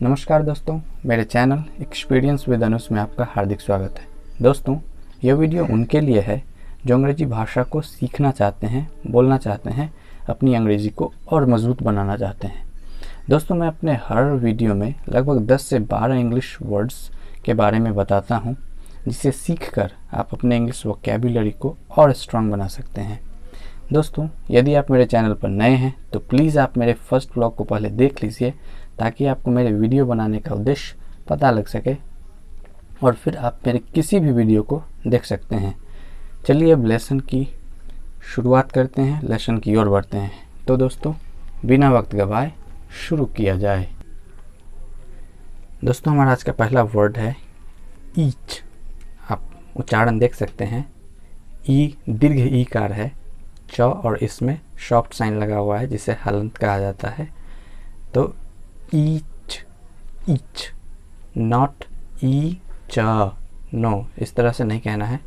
नमस्कार दोस्तों, मेरे चैनल एक्सपीरियंस विद अनुस में आपका हार्दिक स्वागत है। दोस्तों, यह वीडियो उनके लिए है जो अंग्रेजी भाषा को सीखना चाहते हैं, बोलना चाहते हैं, अपनी अंग्रेजी को और मजबूत बनाना चाहते हैं। दोस्तों, मैं अपने हर वीडियो में लगभग 10 से 12 इंग्लिश वर्ड्स के बारे में बताता हूँ, जिसे सीखकर आप अपने इंग्लिश वोकैबुलरी को और स्ट्रांग बना सकते हैं। दोस्तों, यदि आप मेरे चैनल पर नए हैं तो प्लीज़ आप मेरे फर्स्ट व्लॉग को पहले देख लीजिए, ताकि आपको मेरे वीडियो बनाने का उद्देश्य पता लग सके और फिर आप मेरे किसी भी वीडियो को देख सकते हैं। चलिए अब लेसन की शुरुआत करते हैं, लेसन की ओर बढ़ते हैं। तो दोस्तों, बिना वक्त गवाए शुरू किया जाए। दोस्तों, हमारा आज का पहला वर्ड है ईच। आप उच्चारण देख सकते हैं, ई दीर्घ ई कार है, च और इसमें सॉफ्ट साइन लगा हुआ है जिसे हलंत कहा जाता है। तो ईच, ईच, नॉट ई च, नो, इस तरह से नहीं कहना है।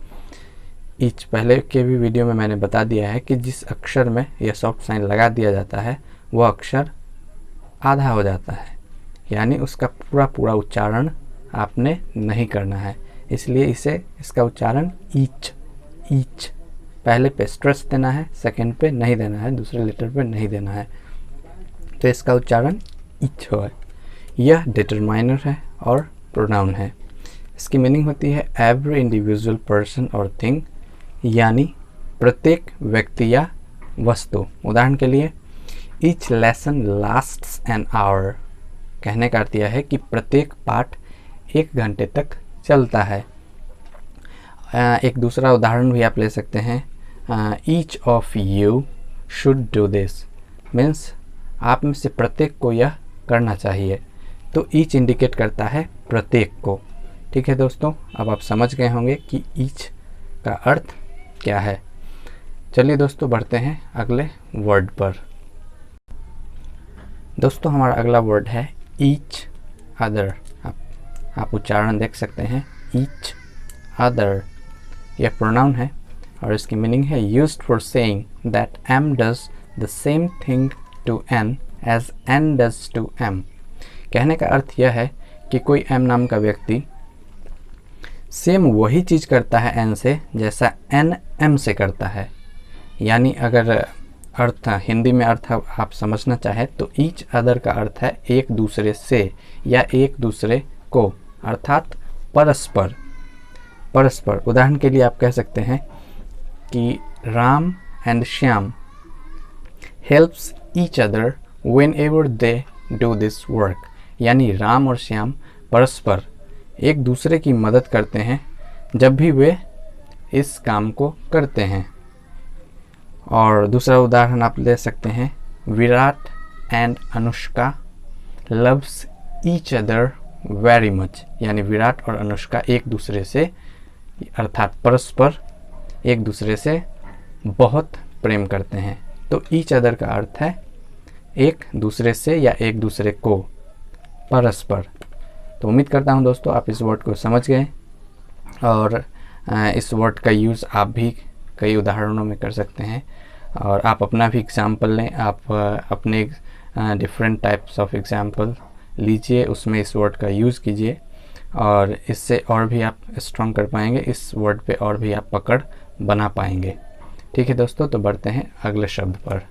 ईच पहले के भी वीडियो में मैंने बता दिया है कि जिस अक्षर में यह सॉफ्ट साइन लगा दिया जाता है वह अक्षर आधा हो जाता है, यानी उसका पूरा उच्चारण आपने नहीं करना है। इसलिए इसका उच्चारण ईच, ईच, पहले पे स्ट्रेस देना है, सेकंड पे नहीं देना है, दूसरे लेटर पे नहीं देना है। तो इसका उच्चारण ईच है। यह डिटरमाइनर है और प्रोनाउन है। इसकी मीनिंग होती है एवरी इंडिविजुअल पर्सन और थिंग, यानी प्रत्येक व्यक्ति या वस्तु। उदाहरण के लिए, each lesson lasts an hour, कहने का अर्थ यह है कि प्रत्येक पाठ 1 घंटे तक चलता है। एक दूसरा उदाहरण भी आप ले सकते हैं, each of you should do this, means आप में से प्रत्येक को यह करना चाहिए। तो ईच इंडिकेट करता है प्रत्येक को। ठीक है दोस्तों, अब आप समझ गए होंगे कि ईच का अर्थ क्या है। चलिए दोस्तों, बढ़ते हैं अगले वर्ड पर। दोस्तों, हमारा अगला वर्ड है ईच अदर। आप उच्चारण देख सकते हैं, ईच अदर। यह प्रोनाउन है और इसकी मीनिंग है used for saying that M does the same thing to N as N does to M. कहने का अर्थ यह है कि कोई एम नाम का व्यक्ति सेम वही चीज़ करता है एन से जैसा एन एम से करता है। यानी अगर अर्थ हिंदी में अर्थ आप समझना चाहे तो ईच अदर का अर्थ है एक दूसरे से या एक दूसरे को, अर्थात परस्पर। परस्पर उदाहरण के लिए आप कह सकते हैं कि Ram and Shyam helps each other whenever they do this work, यानी राम और श्याम परस्पर एक दूसरे की मदद करते हैं जब भी वे इस काम को करते हैं। और दूसरा उदाहरण आप ले सकते हैं, Virat and Anushka loves each other very much, यानी विराट और अनुष्का एक दूसरे से अर्थात परस्पर एक दूसरे से बहुत प्रेम करते हैं। तो ईच अदर का अर्थ है एक दूसरे से या एक दूसरे को, परस्पर। तो उम्मीद करता हूं दोस्तों आप इस वर्ड को समझ गए और इस वर्ड का यूज़ आप भी कई उदाहरणों में कर सकते हैं। और आप अपना भी एग्जाम्पल लें, आप अपने डिफरेंट टाइप्स ऑफ एग्जाम्पल लीजिए, उसमें इस वर्ड का यूज़ कीजिए और इससे और भी आप स्ट्रॉन्ग कर पाएंगे, इस वर्ड पे और भी आप पकड़ बना पाएंगे। ठीक है दोस्तों, तो बढ़ते हैं अगले शब्द पर।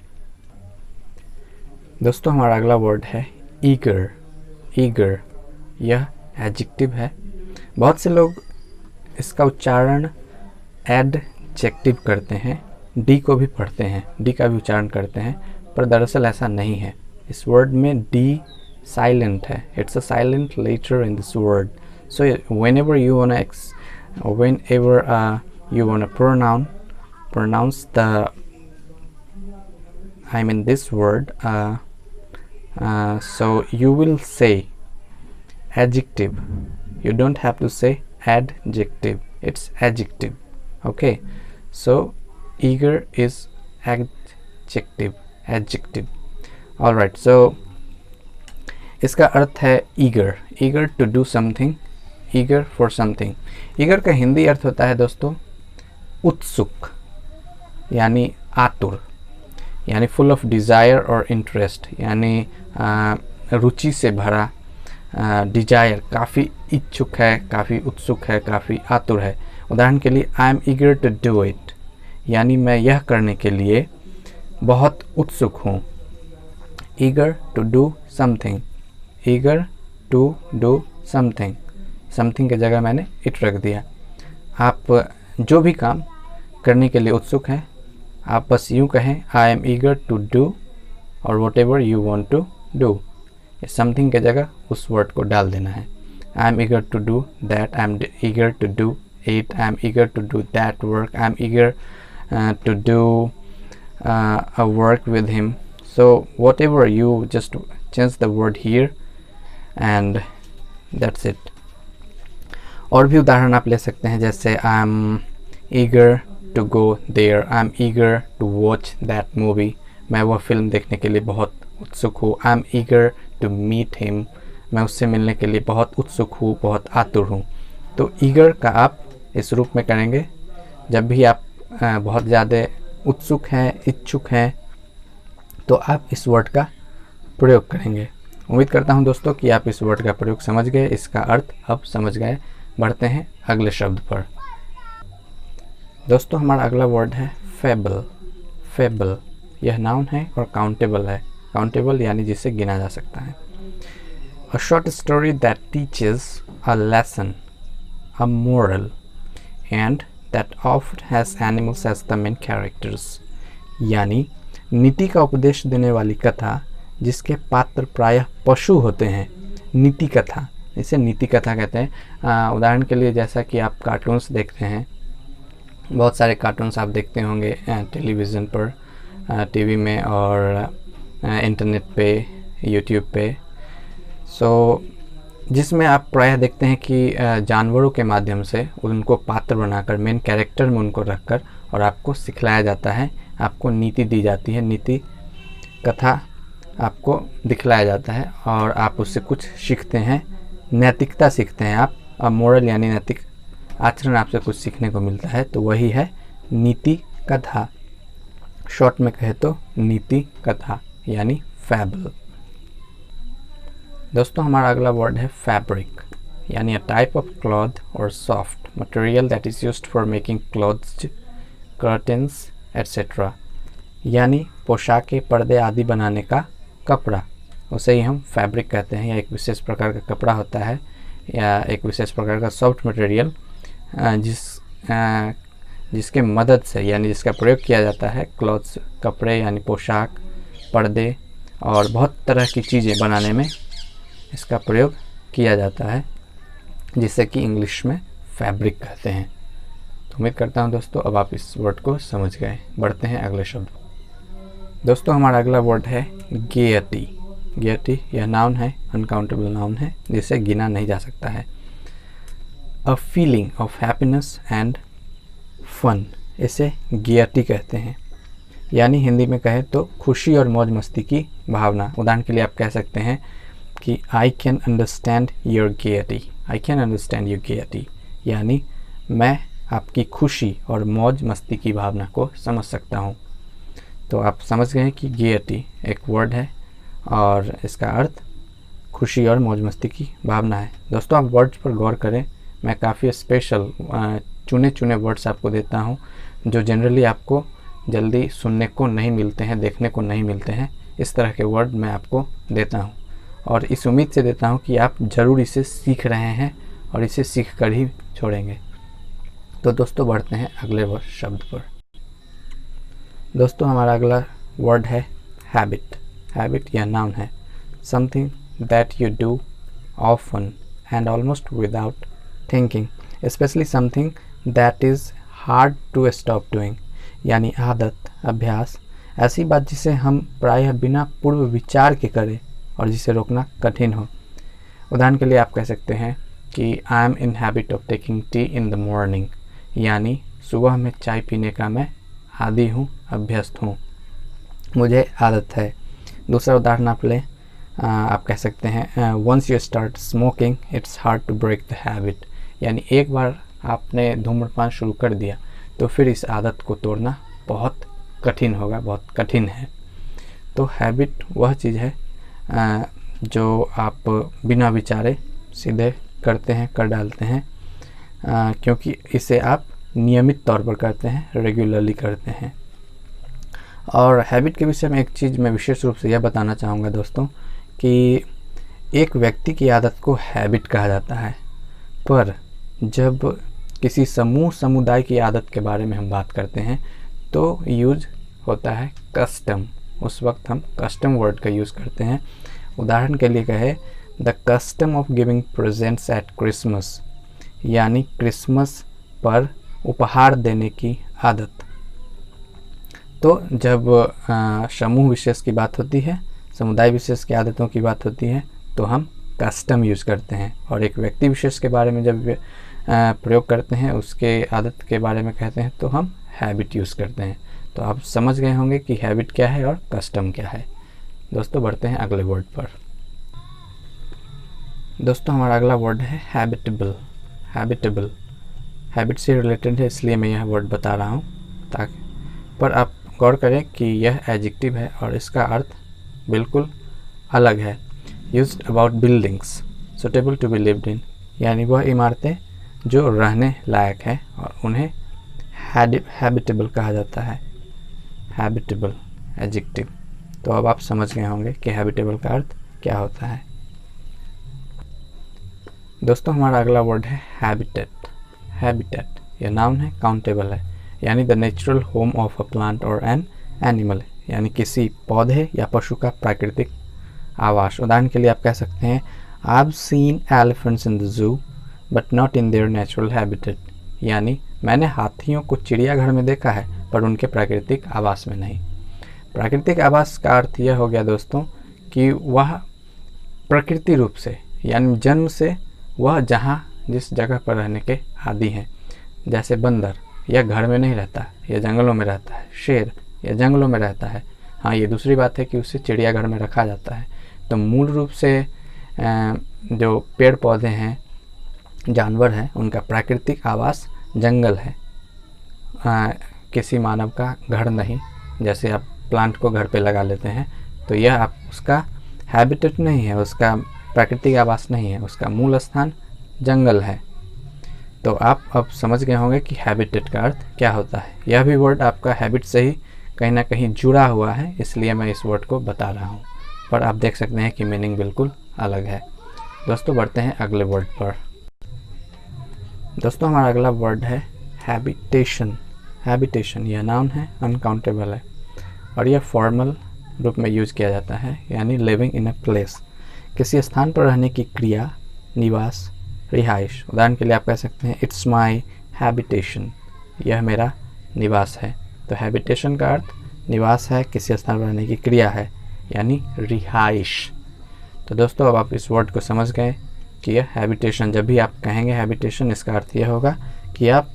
दोस्तों, हमारा अगला वर्ड है ईगर। ईगर यह एडजेक्टिव है। बहुत से लोग इसका उच्चारण एडजेक्टिव करते हैं, डी को भी पढ़ते हैं, डी का भी उच्चारण करते हैं, पर दरअसल ऐसा नहीं है। इस वर्ड में डी साइलेंट है, it's a silent letter in this word. So whenever you wanna pronounce this word, so you will say adjective. You don't have to say adjective, it's adjective. Okay, so eager is adjective. All right, so इसका अर्थ है eager to do something, eager for something. eager का हिंदी अर्थ होता है दोस्तों उत्सुक, यानी आतुर, यानी फुल ऑफ डिज़ायर और इंटरेस्ट, यानी रुचि से भरा, डिजायर, काफ़ी इच्छुक है, काफ़ी उत्सुक है, काफ़ी आतुर है। उदाहरण के लिए I am eager to do it, यानी मैं यह करने के लिए बहुत उत्सुक हूँ। Eager to do something, eager to do something, something की जगह मैंने इट रख दिया। आप जो भी काम करने के लिए उत्सुक हैं, आप बस यूँ कहें I am eager to do और whatever you want to do. Something की जगह उस वर्ड को डाल देना है। I am eager to do that, I am eager to do it, I am eager to do that work, I am eager to do a work with him. So whatever, you just change the word here and that's it. और भी उदाहरण आप ले सकते हैं, जैसे I am eager to go there, I am eager to watch that movie, मैं वह फिल्म देखने के लिए बहुत उत्सुक हूँ। I am eager to meet him, मैं उससे मिलने के लिए बहुत उत्सुक हूँ, बहुत आतुर हूँ। तो ईगर का आप इस रूप में करेंगे जब भी आप बहुत ज़्यादा उत्सुक हैं, इच्छुक हैं, तो आप इस वर्ड का प्रयोग करेंगे। उम्मीद करता हूं दोस्तों कि आप इस वर्ड का प्रयोग समझ गए, इसका अर्थ अब समझ गए। बढ़ते हैं अगले शब्द पर। दोस्तों हमारा अगला वर्ड है फेबल। फेबल यह नाउन है और काउंटेबल है। काउंटेबल यानी जिसे गिना जा सकता है। A short story that teaches a lesson, a moral and that often has animals as the main characters, यानी नीति का उपदेश देने वाली कथा जिसके पात्र प्रायः पशु होते हैं। नीति कथा, इसे नीति कथा कहते हैं। उदाहरण के लिए जैसा कि आप कार्टून्स देखते हैं, बहुत सारे कार्टून्स आप देखते होंगे टेलीविज़न पर, टीवी में और इंटरनेट पे, यूट्यूब पे। सो जिसमें आप प्रायः देखते हैं कि जानवरों के माध्यम से उनको पात्र बनाकर, मेन कैरेक्टर में उनको रखकर और आपको सिखलाया जाता है, आपको नीति दी जाती है, नीति कथा आपको दिखलाया जाता है और आप उससे कुछ सीखते हैं, नैतिकता सीखते हैं आप। मोरल यानी नैतिक आचरण आपसे कुछ सीखने को मिलता है, तो वही है नीति कथा। शॉर्ट में कहे तो नीति कथा यानी फैबल। दोस्तों हमारा अगला वर्ड है फैब्रिक, यानी अ टाइप ऑफ क्लॉथ और soft material that is used for making clothes, curtains etcetera, यानी पोशाकें, पर्दे आदि बनाने का कपड़ा, उसे ही हम फैब्रिक कहते हैं। या एक विशेष प्रकार का कपड़ा होता है या एक विशेष प्रकार का सॉफ्ट मटेरियल जिसके मदद से, यानी जिसका प्रयोग किया जाता है क्लॉथ्स, कपड़े यानी पोशाक, पर्दे और बहुत तरह की चीज़ें बनाने में इसका प्रयोग किया जाता है, जिसे कि इंग्लिश में फैब्रिक कहते हैं। तो उम्मीद करता हूं दोस्तों अब आप इस वर्ड को समझ गए। बढ़ते हैं अगले शब्द। दोस्तों हमारा अगला वर्ड है गेयटी। गेयटी यह नाउन है, अनकाउंटेबल नाउन है, जिसे गिना नहीं जा सकता है। A feeling of happiness and fun, इसे गेयटी कहते हैं। यानी हिंदी में कहें तो खुशी और मौज मस्ती की भावना। उदाहरण के लिए आप कह सकते हैं कि I can understand your Gaiety, I can understand your Gaiety, यानी मैं आपकी खुशी और मौज मस्ती की भावना को समझ सकता हूँ। तो आप समझ गए कि गेयटी एक वर्ड है और इसका अर्थ खुशी और मौज मस्ती की भावना है। दोस्तों आप वर्ड्स पर गौर करें, मैं काफ़ी स्पेशल चुने चुने वर्ड्स आपको देता हूँ जो जनरली आपको जल्दी सुनने को नहीं मिलते हैं, देखने को नहीं मिलते हैं। इस तरह के वर्ड मैं आपको देता हूँ और इस उम्मीद से देता हूँ कि आप ज़रूर इसे सीख रहे हैं और इसे सीख कर ही छोड़ेंगे। तो दोस्तों बढ़ते हैं अगले शब्द पर। दोस्तों हमारा अगला वर्ड है हैबिट। हैबिट यह नाउन है, something that you do often and almost without thinking, especially something that is hard to stop doing, यानी आदत, अभ्यास, ऐसी बात जिसे हम प्रायः बिना पूर्व विचार के करें और जिसे रोकना कठिन हो। उदाहरण के लिए आप कह सकते हैं कि I am in habit of taking tea in the morning, यानी सुबह में चाय पीने का मैं आदी हूँ, अभ्यस्त हूँ, मुझे आदत है। दूसरा उदाहरण आप लें, आप कह सकते हैं once you start smoking it's hard to break the habit, यानी एक बार आपने धूम्रपान शुरू कर दिया तो फिर इस आदत को तोड़ना बहुत कठिन होगा, बहुत कठिन है। तो हैबिट वह चीज़ है जो आप बिना विचारे सीधे करते हैं, कर डालते हैं, क्योंकि इसे आप नियमित तौर पर करते हैं, रेगुलरली करते हैं। और हैबिट के विषय में एक चीज़ मैं विशेष रूप से यह बताना चाहूँगा दोस्तों कि एक व्यक्ति की आदत को हैबिट कहा जाता है, पर जब किसी समुदाय की आदत के बारे में हम बात करते हैं तो यूज होता है कस्टम। उस वक्त हम कस्टम वर्ड का यूज़ करते हैं। उदाहरण के लिए कहे the custom of giving presents eight Christmas, यानी क्रिसमस पर उपहार देने की आदत। तो जब समूह विशेष की बात होती है, समुदाय विशेष की आदतों की बात होती है, तो हम कस्टम यूज़ करते हैं। और एक व्यक्ति विशेष के बारे में जब प्रयोग करते हैं, उसके आदत के बारे में कहते हैं, तो हम हैबिट यूज़ करते हैं। तो आप समझ गए होंगे कि हैबिट क्या है और कस्टम क्या है। दोस्तों बढ़ते हैं अगले वर्ड पर। दोस्तों हमारा अगला वर्ड है हैबिटेबल। हैबिटेबल हैबिट से रिलेटेड है, इसलिए मैं यह वर्ड बता रहा हूँ, ताकि पर आप गौर करें कि यह एडजेक्टिव है और इसका अर्थ बिल्कुल अलग है। Used about buildings suitable to be lived in, यानी वह इमारतें जो रहने लायक है और उन्हें हैबिटेबल कहा जाता है। Habitable adjective. तो अब आप समझ गए होंगे कि हैबिटेबल का अर्थ क्या होता है। दोस्तों हमारा अगला वर्ड है हैबिटेट। हैबिटेट यह नाउन है, काउंटेबल है, यानी the natural home of a plant और एन एनिमल, यानी किसी पौधे या पशु का प्राकृतिक आवास। उदाहरण के लिए आप कह सकते हैं I have seen elephants in the zoo but not in their natural habitat, यानी मैंने हाथियों को चिड़ियाघर में देखा है पर उनके प्राकृतिक आवास में नहीं। प्राकृतिक आवास का अर्थ यह हो गया दोस्तों कि वह प्रकृति रूप से, यानी जन्म से वह जहाँ जिस जगह पर रहने के आदी हैं। जैसे बंदर यह घर में नहीं रहता, यह जंगलों में रहता है। शेर यह जंगलों में रहता है। हाँ, ये दूसरी बात है कि उसे चिड़ियाघर में रखा जाता है। तो मूल रूप से जो पेड़ पौधे हैं, जानवर हैं, उनका प्राकृतिक आवास जंगल है, किसी मानव का घर नहीं। जैसे आप प्लांट को घर पे लगा लेते हैं, तो यह आप उसका हैबिटेट नहीं है, उसका प्राकृतिक आवास नहीं है, उसका मूल स्थान जंगल है। तो आप अब समझ गए होंगे कि हैबिटेट का अर्थ क्या होता है। यह भी वर्ड आपका हैबिट से ही कहीं ना कहीं जुड़ा हुआ है, इसलिए मैं इस वर्ड को बता रहा हूँ, पर आप देख सकते हैं कि मीनिंग बिल्कुल अलग है। दोस्तों बढ़ते हैं अगले वर्ड पर। दोस्तों हमारा अगला वर्ड है हैबिटेशन। हैबिटेशन यह नाउन है, अनकाउंटेबल है, और यह फॉर्मल रूप में यूज़ किया जाता है, यानी लिविंग इन अ प्लेस, किसी स्थान पर रहने की क्रिया, निवास, रिहाइश। उदाहरण के लिए आप कह सकते हैं इट्स माई हैबिटेशन, यह मेरा निवास है। तो हैबिटेशन का अर्थ निवास है, किसी स्थान पर रहने की क्रिया है, यानी रिहाइश। तो दोस्तों अब आप इस वर्ड को समझ गए कि यह हैबिटेशन, जब भी आप कहेंगे हैबिटेशन, इसका अर्थ यह होगा कि आप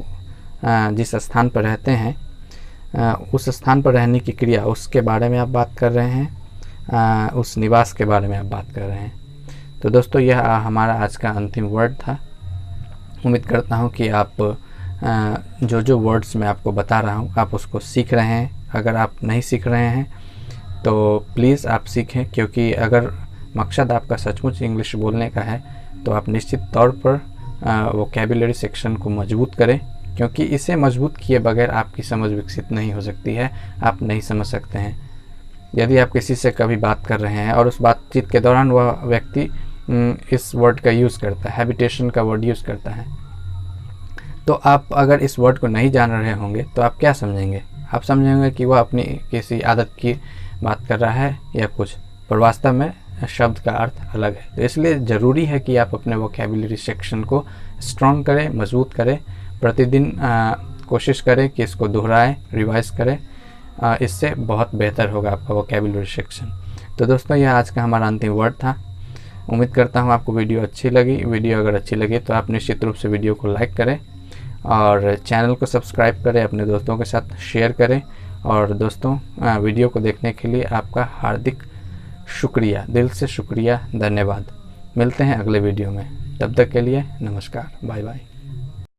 जिस स्थान पर रहते हैं उस स्थान पर रहने की क्रिया, उसके बारे में आप बात कर रहे हैं, उस निवास के बारे में आप बात कर रहे हैं। तो दोस्तों यह हमारा आज का अंतिम वर्ड था। उम्मीद करता हूँ कि आप जो जो वर्ड्स मैं आपको बता रहा हूँ आप उसको सीख रहे हैं। अगर आप नहीं सीख रहे हैं तो प्लीज़ आप सीखें, क्योंकि अगर मकसद आपका सचमुच इंग्लिश बोलने का है तो आप निश्चित तौर पर वोकैबुलरी सेक्शन को मजबूत करें, क्योंकि इसे मजबूत किए बगैर आपकी समझ विकसित नहीं हो सकती है, आप नहीं समझ सकते हैं। यदि आप किसी से कभी बात कर रहे हैं और उस बातचीत के दौरान वह व्यक्ति इस वर्ड का यूज़ करता है, हैबिटेशन का वर्ड यूज़ करता है, तो आप अगर इस वर्ड को नहीं जान रहे होंगे तो आप क्या समझेंगे? आप समझेंगे कि वह अपनी किसी आदत की बात कर रहा है या कुछ, पर वास्तव में शब्द का अर्थ अलग है। तो इसलिए ज़रूरी है कि आप अपने वोकैबुलरी सेक्शन को स्ट्रॉन्ग करें, मजबूत करें, प्रतिदिन कोशिश करें कि इसको दोहराएं, रिवाइज करें, इससे बहुत बेहतर होगा आपका वोकैबुलरी सेक्शन। तो दोस्तों यह आज का हमारा अंतिम वर्ड था। उम्मीद करता हूँ आपको वीडियो अच्छी लगी। वीडियो अगर अच्छी लगी तो आप निश्चित रूप से वीडियो को लाइक करें और चैनल को सब्सक्राइब करें, अपने दोस्तों के साथ शेयर करें। और दोस्तों वीडियो को देखने के लिए आपका हार्दिक शुक्रिया, दिल से शुक्रिया, धन्यवाद। मिलते हैं अगले वीडियो में, तब तक के लिए नमस्कार, बाय बाय।